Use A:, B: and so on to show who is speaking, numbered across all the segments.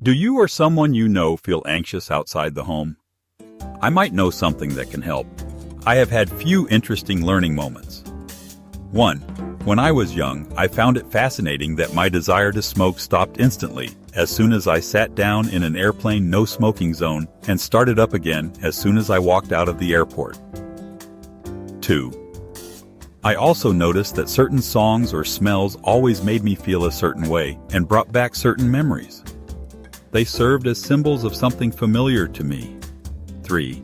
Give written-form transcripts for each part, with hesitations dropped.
A: Do you or someone you know feel anxious outside the home? I might know something that can help. I have had few interesting learning moments. 1. When I was young, I found it fascinating that my desire to smoke stopped instantly as soon as I sat down in an airplane no smoking zone and started up again as soon as I walked out of the airport. 2. I also noticed that certain songs or smells always made me feel a certain way and brought back certain memories. They served as symbols of something familiar to me. 3.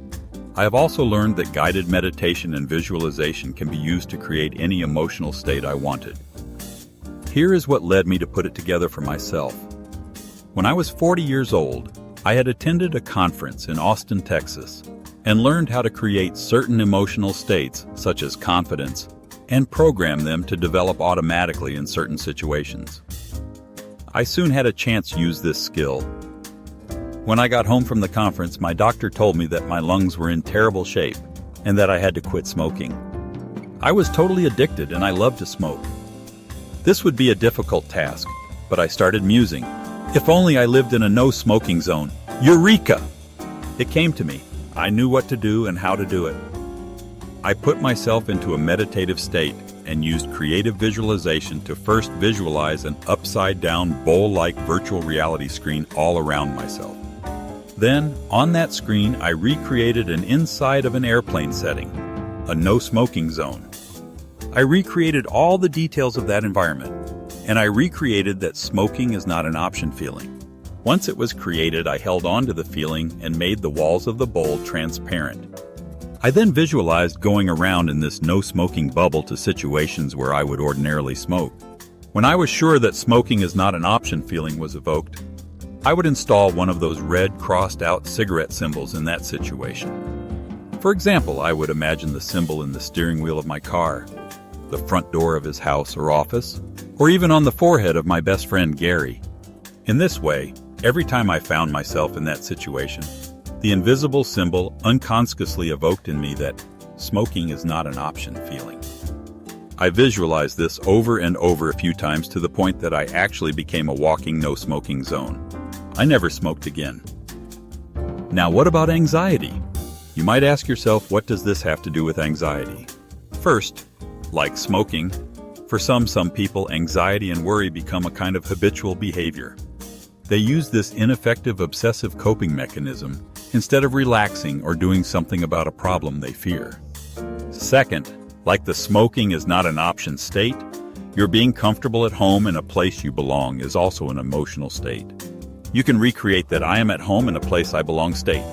A: I have also learned that guided meditation and visualization can be used to create any emotional state I wanted. Here is what led me to put it together for myself. When I was 40 years old, I had attended a conference in Austin, Texas, and learned how to create certain emotional states, such as confidence, and program them to develop automatically in certain situations. I soon had a chance to use this skill. When I got home from the conference, my doctor told me that my lungs were in terrible shape and that I had to quit smoking. I was totally addicted and I loved to smoke. This would be a difficult task, but I started musing. If only I lived in a no-smoking zone. Eureka! It came to me. I knew what to do and how to do it. I put myself into a meditative state and used creative visualization to first visualize an upside-down bowl-like virtual reality screen all around myself. Then, on that screen, I recreated an inside of an airplane setting, a no-smoking zone. I recreated all the details of that environment, and I recreated that smoking is not an option feeling. Once it was created, I held on to the feeling and made the walls of the bowl transparent. I then visualized going around in this no-smoking bubble to situations where I would ordinarily smoke. When I was sure that smoking is not an option feeling was evoked, I would install one of those red crossed-out cigarette symbols in that situation. For example, I would imagine the symbol in the steering wheel of my car, the front door of his house or office, or even on the forehead of my best friend Gary. In this way, every time I found myself in that situation, the invisible symbol unconsciously evoked in me that smoking is not an option feeling. I visualized this over and over a few times to the point that I actually became a walking no-smoking zone. I never smoked again. Now, what about anxiety? You might ask yourself, what does this have to do with anxiety? First, like smoking, for some people, anxiety and worry become a kind of habitual behavior. They use this ineffective obsessive coping mechanism instead of relaxing or doing something about a problem they fear. Second, like the smoking is not an option state, your being comfortable at home in a place you belong is also an emotional state. You can recreate that I am at home in a place I belong state.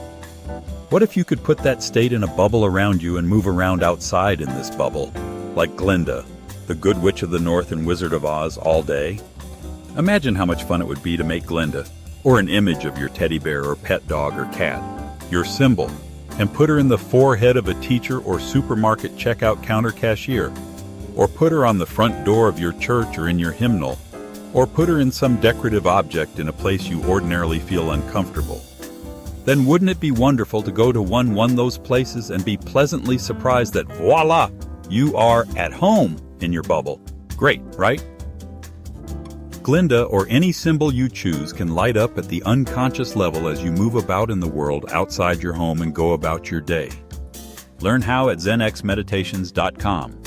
A: What if you could put that state in a bubble around you and move around outside in this bubble, like Glinda, the Good Witch of the North and Wizard of Oz, all day? Imagine how much fun it would be to make Glinda, or an image of your teddy bear or pet dog or cat, your symbol, and put her in the forehead of a teacher or supermarket checkout counter cashier, or put her on the front door of your church or in your hymnal, or put her in some decorative object in a place you ordinarily feel uncomfortable. Then wouldn't it be wonderful to go to one of those places and be pleasantly surprised that voila, you are at home in your bubble? Great, right? Glinda, or any symbol you choose, can light up at the unconscious level as you move about in the world outside your home and go about your day. Learn how at zenxmeditations.com.